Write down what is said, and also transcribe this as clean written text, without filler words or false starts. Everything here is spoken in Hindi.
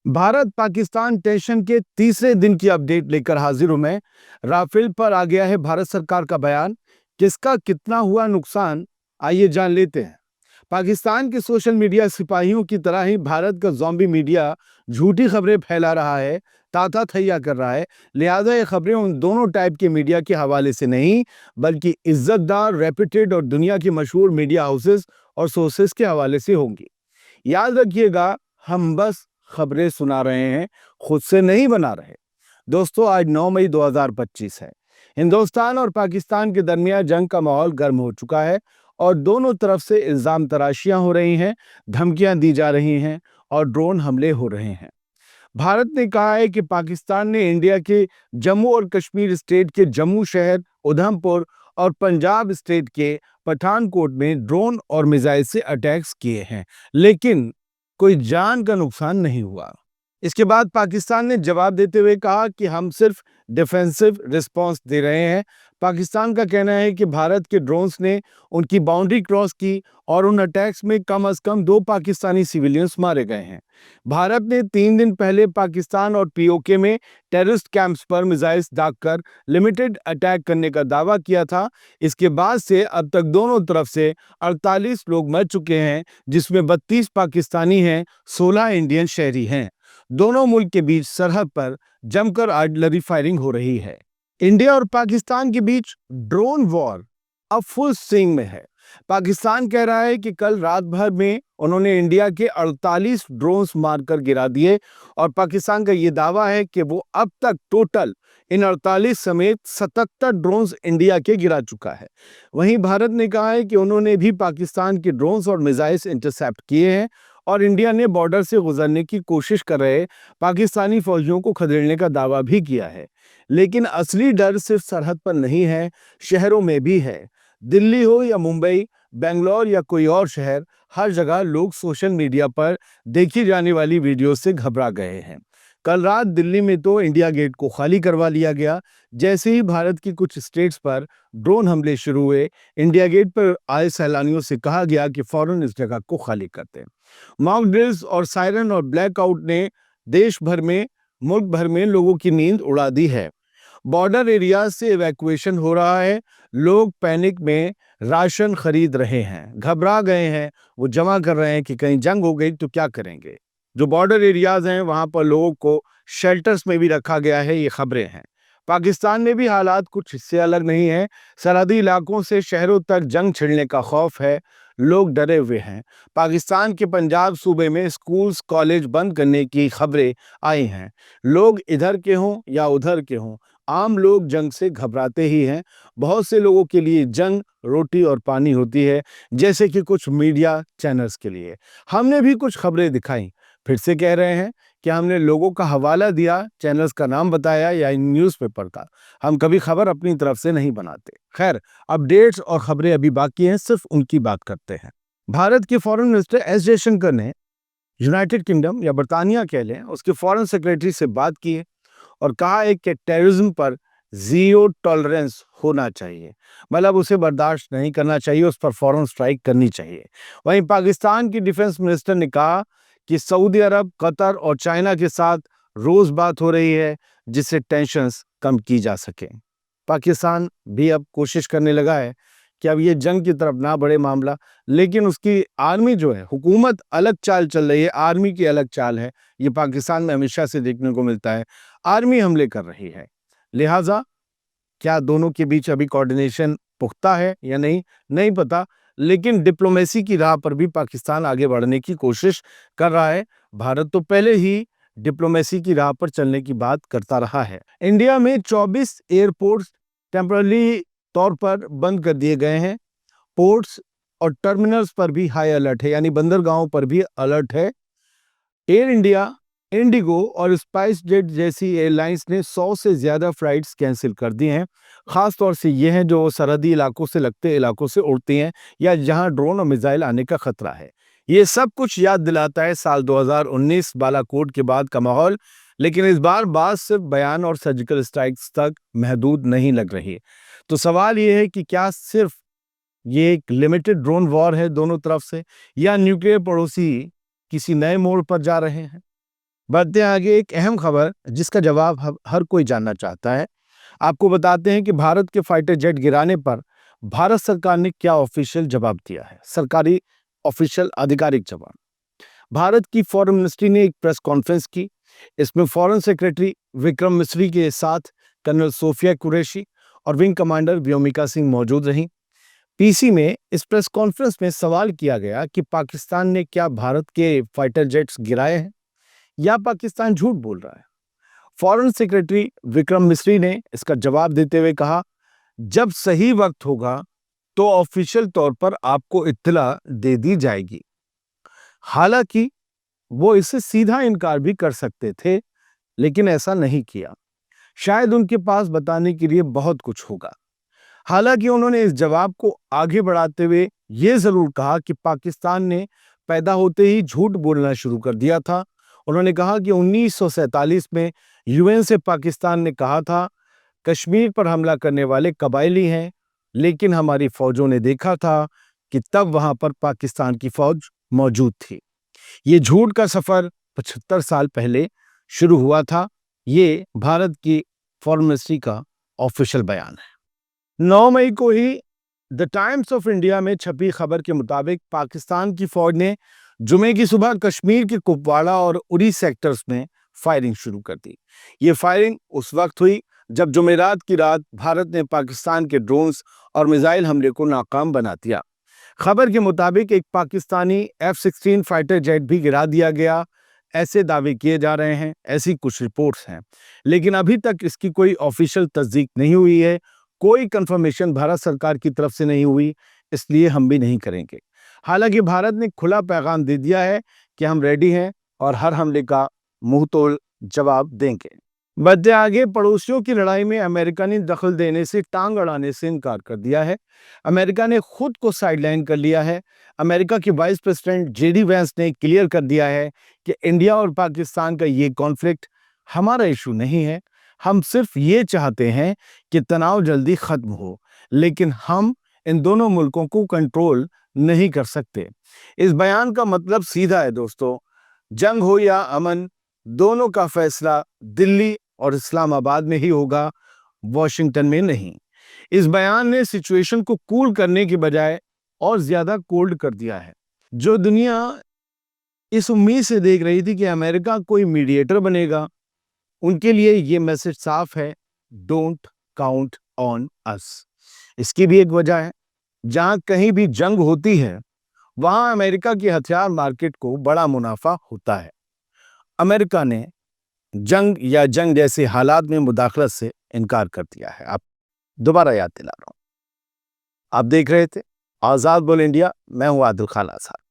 भारत पाकिस्तान टेंशन के तीसरे दिन की अपडेट लेकर हाजिर हूं मैं। राफेल पर आ गया है भारत सरकार का बयान। किसका कितना हुआ नुकसान, आइए जान लेते हैं। पाकिस्तान के सोशल मीडिया सिपाहियों की तरह ही भारत का ज़ॉम्बी मीडिया झूठी खबरें फैला रहा है, ताता थैया कर रहा है। लिहाजा ये खबरें उन दोनों टाइप के मीडिया के हवाले से नहीं, बल्कि इज्जतदार, रेप्यूटेड और दुनिया की मशहूर मीडिया हाउसेस और सोर्सेस के हवाले से होंगी। याद रखिएगा, हम बस खबरें सुना रहे हैं, खुद से नहीं बना रहे। दोस्तों, आज 9 मई 2025 है। हिंदुस्तान और पाकिस्तान के दरमियान जंग का माहौल गर्म हो चुका है और दोनों तरफ से इल्जाम तराशियां हो रही हैं, धमकियां दी जा रही हैं और ड्रोन हमले हो रहे हैं। भारत ने कहा है कि पाकिस्तान ने इंडिया के जम्मू और कश्मीर स्टेट के जम्मू शहर, उधमपुर और पंजाब स्टेट के पठानकोट में ड्रोन और मिसाइल से अटैक्स किए हैं, लेकिन कोई जान का नुकसान नहीं हुआ। इसके बाद पाकिस्तान ने जवाब देते हुए कहा कि हम सिर्फ डिफेंसिव रिस्पांस दे रहे हैं। पाकिस्तान का कहना है कि भारत के ड्रोन्स ने उनकी बाउंड्री क्रॉस की और उन अटैक्स में कम से कम 2 पाकिस्तानी सिविलियंस मारे गए हैं। भारत ने 3 दिन पहले पाकिस्तान और पीओके में टेररिस्ट कैंप्स पर मिसाइल्स दागकर लिमिटेड अटैक करने का दावा किया था। इसके बाद से अब तक दोनों तरफ से 48 लोग मर चुके हैं, जिसमें 32 पाकिस्तानी हैं, 16 इंडियन शहरी हैं। दोनों मुल्क के बीच सरहद पर जमकर आर्टिलरी फायरिंग हो रही है। इंडिया और पाकिस्तान के बीच ड्रोन वॉर अब फुल स्विंग में है। पाकिस्तान कह रहा है कि कल रात भर में उन्होंने इंडिया के 48 ड्रोन्स मारकर गिरा दिए और पाकिस्तान का यह दावा है कि वो अब तक टोटल इन 48 समेत 77 ड्रोन्स इंडिया के गिरा चुका है। वहीं भारत ने कहा है कि उन्होंने भी पाकिस्तान के ड्रोन्स और मिसाइल्स इंटरसेप्ट किए हैं और इंडिया ने बॉर्डर से गुजरने की कोशिश कर रहे पाकिस्तानी फौजियों को खदेड़ने का दावा भी किया है। लेकिन असली डर सिर्फ सरहद पर नहीं है, शहरों में भी है। दिल्ली हो या मुंबई, बेंगलोर या कोई और शहर, हर जगह लोग सोशल मीडिया पर देखी जाने वाली वीडियो से घबरा गए हैं। कल रात दिल्ली में तो इंडिया गेट को खाली करवा लिया गया। जैसे ही भारत की कुछ स्टेट्स पर ड्रोन हमले शुरू हुए, इंडिया गेट पर आए सैलानियों से कहा गया कि फौरन इस जगह को खाली कर दें। मॉक ड्रिल्स और सायरन और ब्लैकआउट ने देश भर में, मुल्क भर में लोगों की नींद उड़ा दी है। बॉर्डर एरिया से इवैक्यूएशन हो रहा है। लोग पैनिक में राशन खरीद रहे हैं, घबरा गए हैं। वो जमा कर रहे हैं कि कहीं जंग हो गई तो क्या करेंगे। जो बॉर्डर एरियाज हैं, वहां पर लोगों को शेल्टर्स में भी रखा गया है, ये खबरें हैं। पाकिस्तान में भी हालात कुछ इससे अलग नहीं है। सरहदी इलाकों से शहरों तक जंग छिड़ने का खौफ है, लोग डरे हुए हैं। पाकिस्तान के पंजाब सूबे में स्कूल्स, कॉलेज बंद करने की खबरें आई हैं। लोग इधर के हों या उधर के हों, आम लोग जंग से घबराते ही हैं। बहुत से लोगों के लिए जंग रोटी और पानी होती है, जैसे कि कुछ मीडिया चैनल्स के लिए। हमने भी कुछ खबरें दिखाई, फिर से कह रहे हैं कि हमने लोगों का हवाला दिया, चैनल्स का नाम बताया या न्यूज़पेपर का। हम कभी खबर अपनी तरफ से नहीं बनाते। खैर, अपडेट्स और खबरें अभी बाकी हैं, सिर्फ उनकी बात करते हैं। भारत के फॉरेन मिनिस्टर एस जयशंकर ने यूनाइटेड किंगडम या बर्तानिया कह लें, उसके फॉरेन सेक्रेटरी से बात की है और कहा है कि टेररिज्म पर जीरो टॉलरेंस होना चाहिए। मतलब उसे बर्दाश्त नहीं करना चाहिए, उस पर फौरन स्ट्राइक करनी चाहिए। वहीं पाकिस्तान की डिफेंस मिनिस्टर ने कहा कि सऊदी अरब, कतर और चाइना के साथ रोज बात हो रही है, जिससे टेंशन्स कम की जा सके। पाकिस्तान भी अब कोशिश करने लगा है कि अब ये जंग की तरफ ना बढ़े मामला, लेकिन उसकी आर्मी जो है, हुकूमत अलग चाल चल रही है, आर्मी की अलग चाल है। ये पाकिस्तान में हमेशा से देखने को मिलता है। आर्मी हमले कर रही है, लिहाजा क्या दोनों के बीच अभी कोऑर्डिनेशन पुख्ता है या नहीं, नहीं पता। लेकिन डिप्लोमेसी की राह पर भी पाकिस्तान आगे बढ़ने की कोशिश कर रहा है। भारत तो पहले ही डिप्लोमेसी की राह पर चलने की बात करता रहा है। इंडिया में 24 एयरपोर्ट्स टेम्पररी तौर पर बंद कर दिए गए हैं। पोर्ट्स और टर्मिनल्स पर भी हाई अलर्ट है, यानी बंदरगाहों पर भी अलर्ट है। एयर इंडिया, इंडिगो और स्पाइस जेट जैसी एयरलाइंस ने 100 से ज्यादा फ्लाइट्स कैंसिल कर दी हैं। खास तौर से ये हैं जो सरहदी इलाकों से लगते इलाकों से उड़ती हैं या जहां ड्रोन और मिसाइल आने का खतरा है। ये सब कुछ याद दिलाता है साल 2019 बालाकोट के बाद का माहौल। लेकिन इस बार बात सिर्फ बयान और सर्जिकल स्ट्राइक्स तक महदूद नहीं लग रही। तो सवाल ये है कि क्या सिर्फ ये एक लिमिटेड ड्रोन वॉर है दोनों तरफ से, या न्यूक्लियर पड़ोसी किसी नए मोड़ पर जा रहे हैं। बढ़ते हैं आगे, एक अहम खबर जिसका जवाब हर कोई जानना चाहता है। आपको बताते हैं कि भारत के फाइटर जेट गिराने पर भारत सरकार ने क्या ऑफिशियल जवाब दिया है। सरकारी ऑफिशियल आधिकारिक जवाब। भारत की फॉरेन मिनिस्ट्री ने एक प्रेस कॉन्फ्रेंस की। इसमें फॉरेन सेक्रेटरी विक्रम मिस्री के साथ कर्नल सोफिया कुरैशी और विंग कमांडर व्योमिका सिंह मौजूद रहीं। पीसी में इस प्रेस कॉन्फ्रेंस में सवाल किया गया कि पाकिस्तान ने क्या भारत के फाइटर जेट्स गिराए हैं या पाकिस्तान झूठ बोल रहा है। फॉरेन सेक्रेटरी विक्रम मिस्री ने इसका जवाब देते हुए कहा, जब सही वक्त होगा तो ऑफिशियल तौर पर आपको इत्तला दे दी जाएगी। हालांकि वो इससे सीधा इनकार भी कर सकते थे, लेकिन ऐसा नहीं किया। शायद उनके पास बताने के लिए बहुत कुछ होगा। हालांकि उन्होंने इस जवाब को आगे बढ़ाते हुए यह जरूर कहा कि पाकिस्तान ने पैदा होते ही झूठ बोलना शुरू कर दिया था। उन्होंने कहा कि 1947 में यूएन से पाकिस्तान ने कहा था कश्मीर पर हमला करने वाले कबायली हैं, लेकिन हमारी फौजों ने देखा था कि तब वहां पर पाकिस्तान की फौज मौजूद थी। ये झूठ का सफर 75 साल पहले शुरू हुआ था। ये भारत की फॉरेन मिनिस्ट्री का ऑफिशियल बयान है। 9 मई को ही द टाइम्स ऑफ इंडिया में छपी खबर के मुताबिक पाकिस्तान की फौज ने जुमे की सुबह कश्मीर के कुपवाड़ा और उरी सेक्टर्स में फायरिंग शुरू कर दी। ये फायरिंग उस वक्त हुई जब जुमेरात की रात भारत ने पाकिस्तान के ड्रोन्स और मिसाइल हमले को नाकाम बना दिया। खबर के मुताबिक एक पाकिस्तानी F-16 फाइटर जेट भी गिरा दिया गया, ऐसे दावे किए जा रहे हैं, ऐसी कुछ रिपोर्ट्स हैं, लेकिन अभी तक इसकी कोई ऑफिशियल तस्दीक नहीं हुई है। कोई कंफर्मेशन भारत सरकार की तरफ से नहीं हुई, इसलिए हम भी नहीं करेंगे। हालांकि भारत ने खुला पैगाम दे दिया है कि हम रेडी हैं और हर हमले का मुंहतोड़ जवाब देंगे। बढ़ते आगे, पड़ोसियों की लड़ाई में अमेरिका ने दखल देने से, टांग अड़ाने से इनकार कर दिया है। अमेरिका ने खुद को साइडलाइन कर लिया है। अमेरिका के वाइस प्रेसिडेंट जेडी वैंस ने क्लियर कर दिया है कि इंडिया और पाकिस्तान का ये कॉन्फ्लिक्ट हमारा इशू नहीं है। हम सिर्फ ये चाहते हैं कि तनाव जल्दी खत्म हो, लेकिन हम इन दोनों मुल्कों को कंट्रोल नहीं कर सकते। इस बयान का मतलब सीधा है दोस्तों, जंग हो या अमन, दोनों का फैसला दिल्ली और इस्लामाबाद में ही होगा, वॉशिंगटन में नहीं। इस बयान ने सिचुएशन को कूल करने के बजाय और ज्यादा कोल्ड कर दिया है। जो दुनिया इस उम्मीद से देख रही थी कि अमेरिका कोई मीडिएटर बनेगा, उनके लिए ये मैसेज साफ है, डोंट काउंट ऑन अस। इसकी भी एक वजह है, जहां कहीं भी जंग होती है वहां अमेरिका की हथियार मार्केट को बड़ा मुनाफा होता है। अमेरिका ने जंग या जंग जैसे हालात में मुदाखलत से इनकार कर दिया है। आप दोबारा याद दिला रहा हूं, आप देख रहे थे आजाद बोल इंडिया, मैं हूं आदिल खान आजाद।